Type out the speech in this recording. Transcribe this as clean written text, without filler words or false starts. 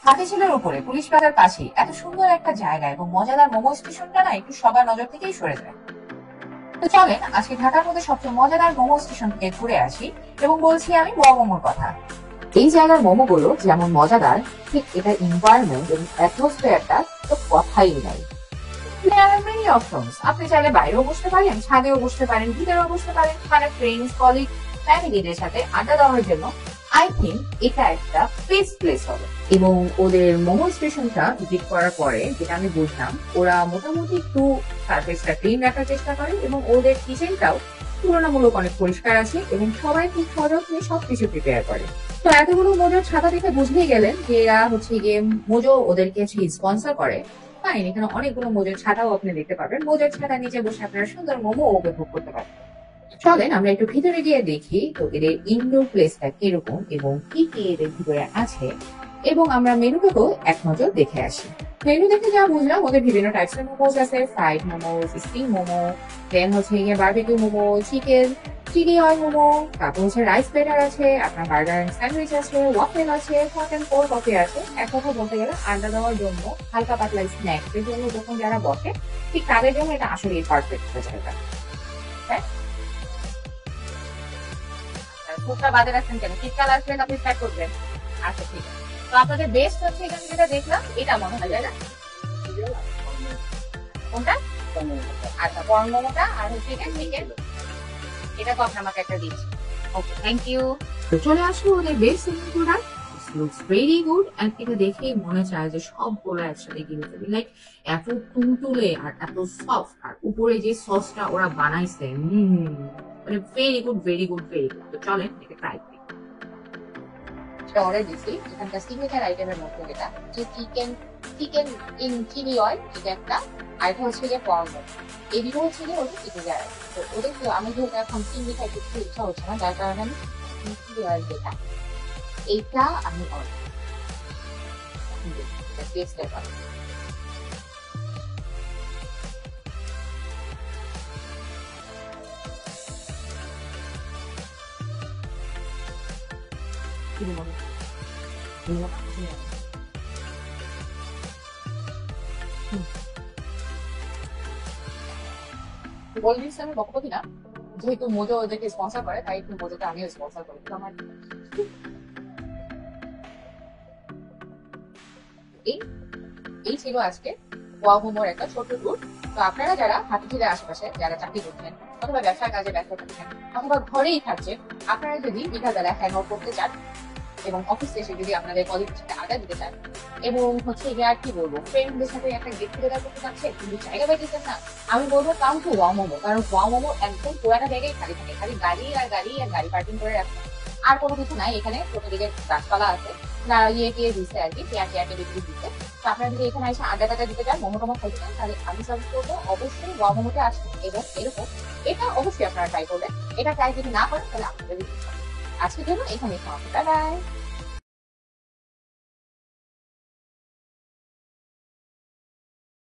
হাতিঝিলের উপরে পুলিশ প্লাজার পাশে এত সুন্দর একটা জায়গা এবং মজাদার মোমো স্টেশনটা না একটু সবার নজর থেকেই সরে যায়। তো চলেন আজকে ঢাকার মধ্যে সবচেয়ে মজাদার মোমো স্টেশন থেকে ঘুরে আসি এবং বলছি আমি মোমোর কথা। এই জায়গার মোমো গুলো যেমন মজাদার, ঠিক এটা এনভায়রনমেন্ট এবং অ্যাটমসফিয়ারটা তো কথাই নাই। There are many options. আপনি চাইলে বাইরেও বসতে পারেন, ছাদেও বসতে পারেন, ভিতরেও বসতে পারেন, মানে ফ্রেন্ডস, কলিগ, ফ্যামিলিদের সাথে আড্ডা দেওয়ার জন্য আই থিঙ্ক এটা একটা বেস্ট প্লেস হবে। এবং ওদের মোমো স্টেশনটা ভিজিট করার পরে যেটা আমি বুঝলাম, ওরা মোটামুটি একটু সার্ফেসটা ক্লিন রাখার চেষ্টা করে এবং ওদের কিচেনটাও তুলনামূলক অনেক পরিষ্কার আছে এবং সবাই খুব সযত্নে সবকিছু প্রিপেয়ার করে। তো এতগুলো মোজোর ছাতা দেখে বুঝতেই গেলেন যে এরা হচ্ছে গিয়ে মোজো ওদেরকে স্পন্সর করে। ফাইন, এখানে অনেকগুলো মোজোর ছাতাও আপনি দেখতে পাবেন। মোজোর ছাতার নিচে বসে আপনারা সুন্দর মোমো উপভোগ করতে পারবেন। চলেন আমরা একটু ভিতরে গিয়ে দেখি তো এদের ইনডোর প্লেসটা কিরকম এবং কি কি এদের ভিতরে আছে, এবং আমরা মেনুটাকেও এক নজর দেখে আসি। মেনু দেখে যা বুঝলাম, ওদের বিভিন্ন টাইপসের মোমোস আছে, fried momos, steam momo, then হচ্ছে গিয়ে barbecue momo, chicken chilli oil momo, তারপর হচ্ছে রাইস প্লেটার আছে, আপনার বার্গার স্যান্ডউইচ আছে, ওয়াফেল আছে, হট এন্ড কোল্ড কফি আছে। এক কথা বলতে গেলে আড্ডা দেওয়ার জন্য, হালকা পাতলা স্ন্যাক্স এর জন্য যখন যারা বসে, ঠিক তাদের জন্য এটা আসলেই পারফেক্ট একটা জায়গা। হ্যাঁ, খুবটা বাজে রাখছেন কেন? শীতকাল আসলে আপনি স্টার্ট করবেন। আচ্ছা ঠিক আছে। তো আপনাদের বেস্ট হচ্ছে এখানে যেটা দেখলাম, এটা মনে হয় তাই না? কোনটা? আচ্ছা, কর্ন মোমোটা আর হচ্ছে চিকেন, এটা তো আপনি আমাকে একটা দিচ্ছি। Okay, thank you. তো চলে আসলো ওদের best selling product, looks very good, and এটা দেখেই মনে চায় যে সবগুলো একসাথে কিনে ফেলি। লাইক এত তুলতুলে আর এত সফট, আর উপরে যে সসটা ওরা বানাইছে, মানে very good very good very good. তো চলেন এটা ট্রাই করি। এটা অর্ডার দিচ্ছি, এখানকার সিগনেচার আইটেমের মধ্যে যেটা যে chicken chicken in chilli oil, এটা একটা, আর এটা হচ্ছে যে কর্ন। এই দুটো হচ্ছে যে ওদের চিকেন যায়। তো ওদের আমি যেহেতু এখন চিংড়ি খাইতে খুব ইচ্ছা হচ্ছে না, যার কারণে আমি চিলি অয়েল যেটা, এইটা আমি অর্ডার টেস্ট ব্যাপার। বলে দিচ্ছি আমি বকবকি না, যেহেতু মোজো ওদেরকে স্পন্সর করে তাই একটু মোজোটা আমিও স্পন্সর করি। তো আমার এই এই ছিল আজকে ওয়াও মোমোর একটা ছোট্ট ট্যুর। তো আপনারা যারা হাতিঝিলের আশেপাশে যারা চাকরি করছেন অথবা ব্যবসার কাজে ব্যস্ত থাকছেন অথবা ঘরেই থাকছেন, আপনারা যদি বিকালবেলা হ্যাং আউট করতে চান এবং অফিস শেষে যদি আপনাদের কলিগদের সাথে আড্ডা দিতে চান এবং হচ্ছে আর কি বলবো, ফ্রেন্ডদের সাথে একটা গেট টুগেদার করতে চাচ্ছেন কিন্তু জায়গা পাইতেছেন না, আমি বলবো কাম টু ওয়াও মোমো। কারণ ওয়াও মোমো একদম পুরাটা জায়গায় খালি থাকে, খালি গাড়ি আর গাড়ি আর গাড়ি পার্কিং করে রাখছে, আর কোনো কিছু নাই। এখানে চতুর্দিকে গাছপালা আছে, না ইয়ে টিয়ে দিচ্ছে আর কি, চেয়ার চেয়ার টেবিল দিচ্ছে। তো আপনারা যদি এখানে এসে আড্ডা টাড্ডা দিতে চান, মোমো টোমো খাইতে চান, তাহলে আমি সাজেস্ট করবো অবশ্যই ওয়াও মোমোতে আসবেন এবং এরকম এটা অবশ্যই আপনারা ট্রাই করবেন। এটা ট্রাই যদি না করেন তাহলে আপনাদের আজকের জন্য এখানে সমাপ্ত। Bye bye.